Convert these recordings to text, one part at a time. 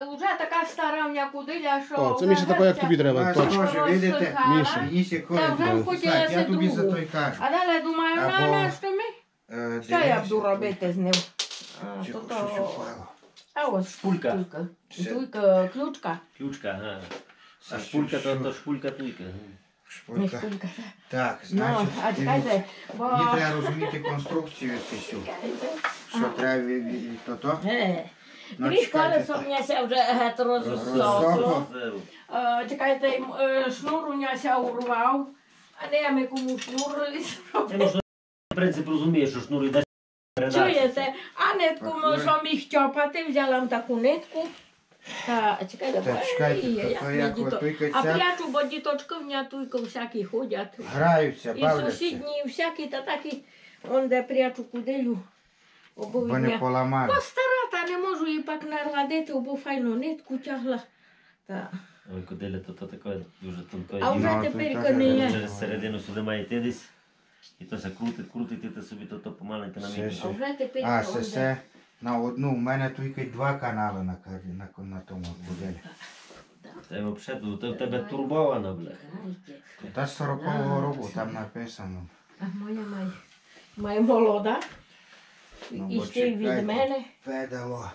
Вже така стара в мене кудиля, що... О, це Міша тако, як тобі треба. Точно. Видите, Міша. їсти Та вже коли. хотіла Я тобі за другу. той кажу. А далі думаю, на що ми? Що я буду робити з ним? Щось упало. А ось Шпулька. Туйка, ключка. Ключка, ага. А шпулька то шпулька туйка. Не Шпулька. шпулька. Так, Ну, значить, а чекайте, бо... мені треба розуміти конструкцію цю. Що треба то-то. Ну, Дві чекайте, колесо в мене вже геть розсохло. Розсохло. Чекайте, шнур у мене урвав, а не ми кому шнур зробили. В принципі, розумієш, що шнур йде передачі. Чуєте? А нитку, що міг тьопати, взяла таку нитку. Та, чекайте, Та чекайте, як то мені як діто- отвикаться. А плячу, бо діточки в мене туйко всякі ходять. Граються, І бавляться. сусідні, і всякі, та такі, он де прячу куделю. Бо не поламали. Постара, та не можу її пак наладити, бо файну нитку тягла. Та. Ой, куделя, то таке дуже тонке. А вже Ну, тепер то не є. Через середину сюди має йти десь. І то все крутить, і ти собі то помаленьку на Все, мій. все. А вже тепер А, он де. це на одну. У мене тільки два канали на тому моделі. Це взагалі, то в тебе турбовано, бля. Та з 40-го року там написано. А моя молода. Ну, І бо ще й від чекайте. мене. Педало.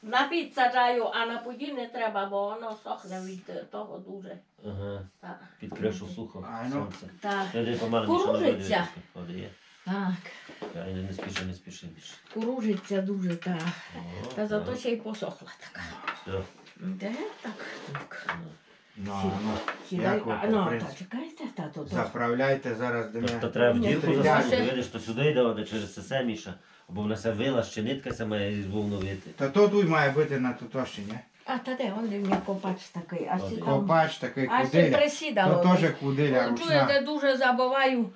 Напід саджаю, а на поді не треба, бо воно сохне від того дуже. Ага. Так. Під кришу сухо. Ай, ну. Сонце. Так. Тоді помаленьку Куружиться. Є. Так. Ай, не спіши більше. Куружиться дуже, так. О, Та зато так. ще й посохла така. Все. Де так? Так. Ну, а ну. Сідай, Як ви, а, ну, по та чекайте, та то. Заправляйте зараз до То мене. треба в Ні, дірку то засунути, я- видиш, то сюди йде, вода через це Міша. Бо вона ся вила, ще нитка ся має звовновити. Та то тут має бути на тутоші, ні? А та де, он де в мене копач такий, аж сідав. Копач такий Аж і куделя. присідало. То теж куделя Чуєте, ручна. дуже забуваю.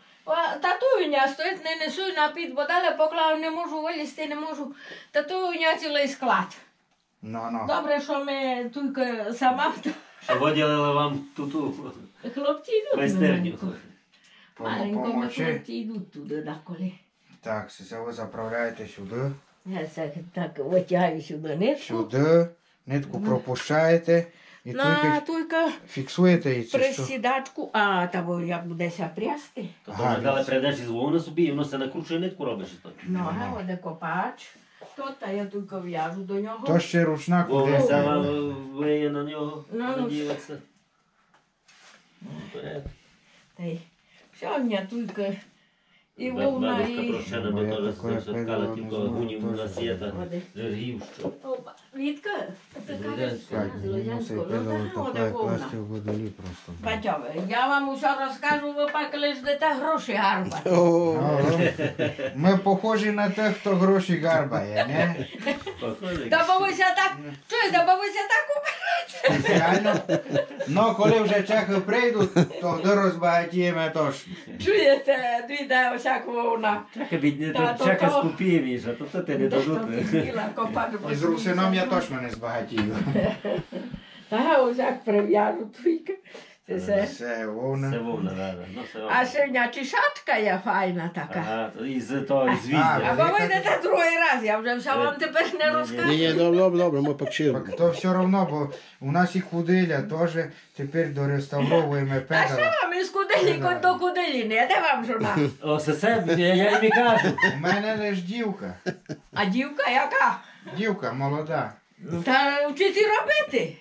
Татуюня стоїть, не несу на під, бо далі поклав, не можу вилізти, не можу. Татуюня цілий склад. Ну. Добре, що ми тільки сама, Що виділили вам туту хлопці йдуть майстерню. маленько. Маленько ми Помочи. хлопці йдуть туди деколи. Так, це ви заправляєте сюди. Я це так витягаю сюди нитку. Сюди. Нитку пропущаєте. І На тільки тільки фіксуєте і це що. присідачку, а та бо як будеся прясти. То вже дали прийдеш із вовни собі, і воно все накручує нитку робиш. і то. Нога, оде копач. То та я тільки в'яжу до нього. То ще ручна Вовна ся куделя. виє на нього, Ну, надіється. Та й все в мене тільки і вовна, Бабушка і... прощена, Бо бо я теж такое все ткала, педало тільки не знаю, гунів у теж нас є, та Води. жиргів, що. Опа, Вітка, ти кажеш, Так, з ну Лозянського, цей ну педал та, оде такий вовна. пластик в водолі просто. Батьове, я вам усе розкажу, ви пак лиш дете гроші гарбати. Ну, ми похожі на тих, хто гроші гарбає, не? Похоже, Да бабуся так, чуєте, бабуся так убереться. Спеціально. Ну, коли вже чехи прийдуть, то до розбагатіємо точно. Чуєте, двіде всяк вовна. Чека бідні, Та, то то чека то. скупіє, Міша, то ти не Дехто дадуть. хотіла копати, бо І з русином я точно не збагатію. Та усяк прив'яжу тільки. Це все. Все, Це вовна. вовна, да. Ну, це А вовна. сьогодні чешачка є файна така. Ага, то із того, із А візди. бо ви йдете другий раз, я вже все вам тепер не розкажу. Ні, добре, ми покчимо. То все одно, бо у нас і куделя теж тепер дореставровуємо А педала. що вам із куделі до куделі не? Де вам жона? О, це, я їм кажу. У мене лиш дівка. А дівка яка? Дівка молода. Та вчити робити.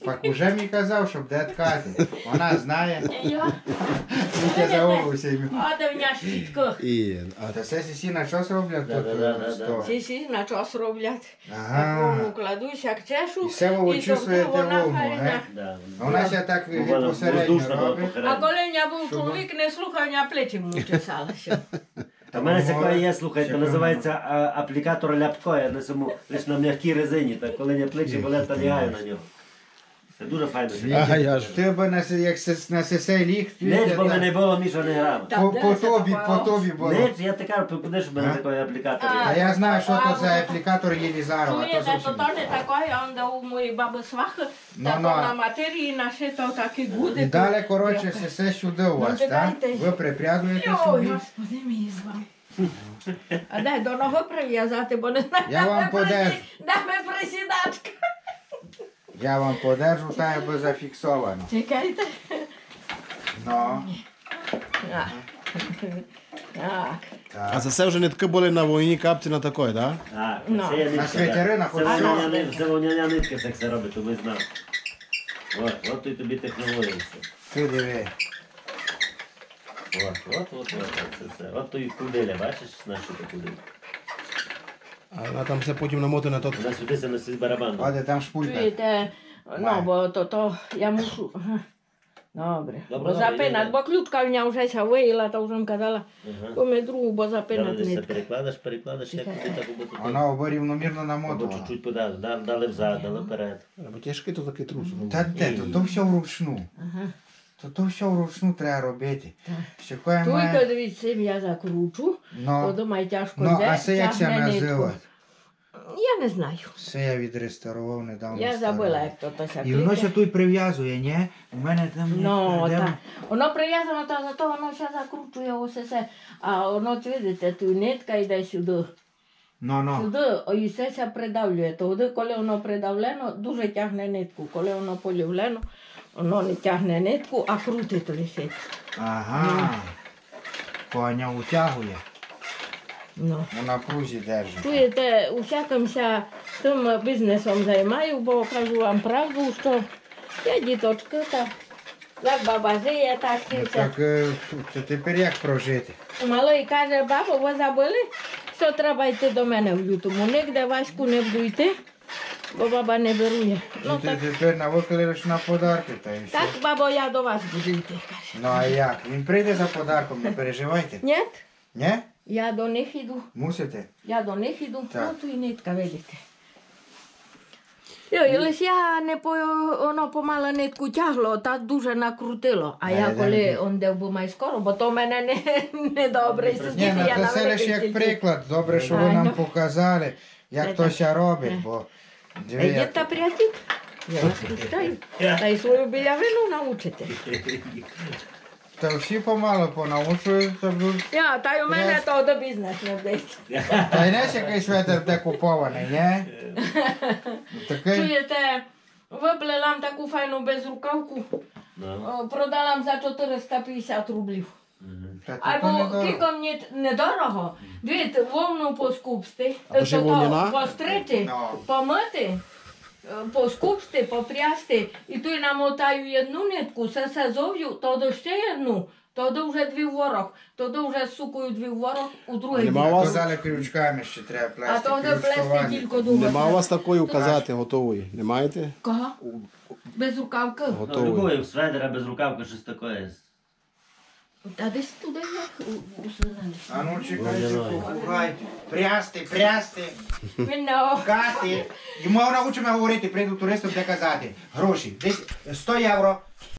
Так уже мені казав, щоб де ткати. Вона знає. Я. Вітя заовувався. А де в мене щітко. І, А то це сі на щось роблять тут? Да. сто? Сі на час роблять. Ага. Таку кладусь, як чешу. І все ви чувствуєте вона вовну, файна. ге? Да. А у нас я так Вона посередньо воздушна була робить. А попередня. коли я був чоловік, не слухав, я плечі му чесалася. Та в мене така є, слухайте, називається аплікатор ляпко, я несу лише на м'якій резині, так коли я плечі болять, та лягаю на нього. Це дуже файно. Ага, я ж. Ти б як на сесе ліг, Ніч, бо мене було, Міша не грав. Та де по це тобі, таке? по тобі було. Ніч, я така, подивиш, в мене такий аплікатор А є. я знаю, що то за аплікатор Єлізарова. То Чуєте, то зовсім. то не таке, он де у моєї баби свахи, Ну, та ну. то на матерії нашито такі І гуди. далі, коротше, сесе сюди у вас, так? чекайте. Ви припрягуєте Ой, собі. господи мій з вами. А дай до ноги прив'язати, бо не знаю, Я вам подержу. де ми присідачка. Я вам подержу, та якби зафіксовано. Чекайте. Ну, Так. Так. А так. це все вже не таке були на війні капці на такої, так? Так, Ну. це є нитка. На свитеринах Це от вовняна- це вовняна нитка, як це робить, то ви знав. От і тобі технологія все. Ти диви. От, це. От то і куделя, бачиш, нашу ту куделю. А там все потім намотане на то. Вона сюди се носить барабан. Оде там шпулька. Чуєте, ну, бо то я мушу. Ага. Добре. Добре, Бо добре, запинать, йде. бо клютка в нього вже ся виїла, то вже м казала, Ага. коми другу, бо запинать Зараз нитка. перекладаш, як ти так буде тут. Вона обо рівномірно Або намотувала. чуть-чуть подали, дали взад, дали вперед. Бо тяжкий то такий трус. Та де, то все вручну. Ага. То все вручну треба робити. Ще кое Туйка, має... дивіться, я закручу, то Ну, думаю, тяжко ну, йде, а це як це тягне нитку. називати? Я не знаю. Це я відреставрував недавно. Я старе. забула, як то ся І воно кличе. ще тут прив'язує, ні? У мене там... Ну, де- так. Воно прив'язано, та зато воно ще закручує усе це. А воно, от видите, тут нитка йде сюди. Ну. Сюди, і все це придавлює. Тоді, коли воно придавлено, дуже тягне нитку. Коли воно полівлено, воно не тягне нитку, а крутить лише. Ага. Коня утягує. Ну. На прузі держить. Чуєте, усякимся тим бізнесом займаю, бо кажу вам правду, що я діточка, та як баба жиє, так Ну, і це. так то тепер як прожити? Малий каже, бабо, ви забули, що треба йти до мене в лютому. Нігде Ваську не буду йти, бо баба не берує. Ну Ти так, тепер навикли на подарки, та і все. так, бабо, я до вас буду йти, каже. Ну а як? Він прийде за подарком, не переживайте. Ні, Ні? я до них іду. Мусите? Я до них іду, Так. ну то і нитка, видите. І лише я не воно помало нитку тягло, так дуже накрутило. А я коли он де був май скоро, бо то в мене не добре Ні, сидіти, ну я це лише як великий приклад. Добре, що ви Ай, нам ну. показали, як Це то так. ся робить, бо диви, Ідіть як... та прятіть. Я вас пускаю. Та й свою білявину научите. Та всі помало понаучуються. Я, та й у мене то до бізнес не вдається. Та й не якийсь ветер де купований, ні? Такий... Чуєте, виплелам таку файну безрукавку, Ну. продалам за 450 рублів. Та то Або недорого. кілько мені недорого, дивіться, вовну поскупсти, А то ще вовняна? пострити, Ну. помити, поскупсти, попрясти, і тут намотаю одну нитку, все зов'ю, то ще одну, то вже дві ворог, то вже сукою дві ворог у другий Нема бік. у А вас? то далі крючками ще треба А плести, то вже плести крючкування. тільки думати. Нема у вас такої указати готової? Не маєте? Кого? Без рукавки? Ну, Готової. любої, сведера без рукавки, щось таке. Та десь туди як у Сузані. А ну чекай, Вовняної. чекай. Прясти, Він не кати. Йому навчимо говорити, прийду туристам де казати. Гроші, десь 100 євро,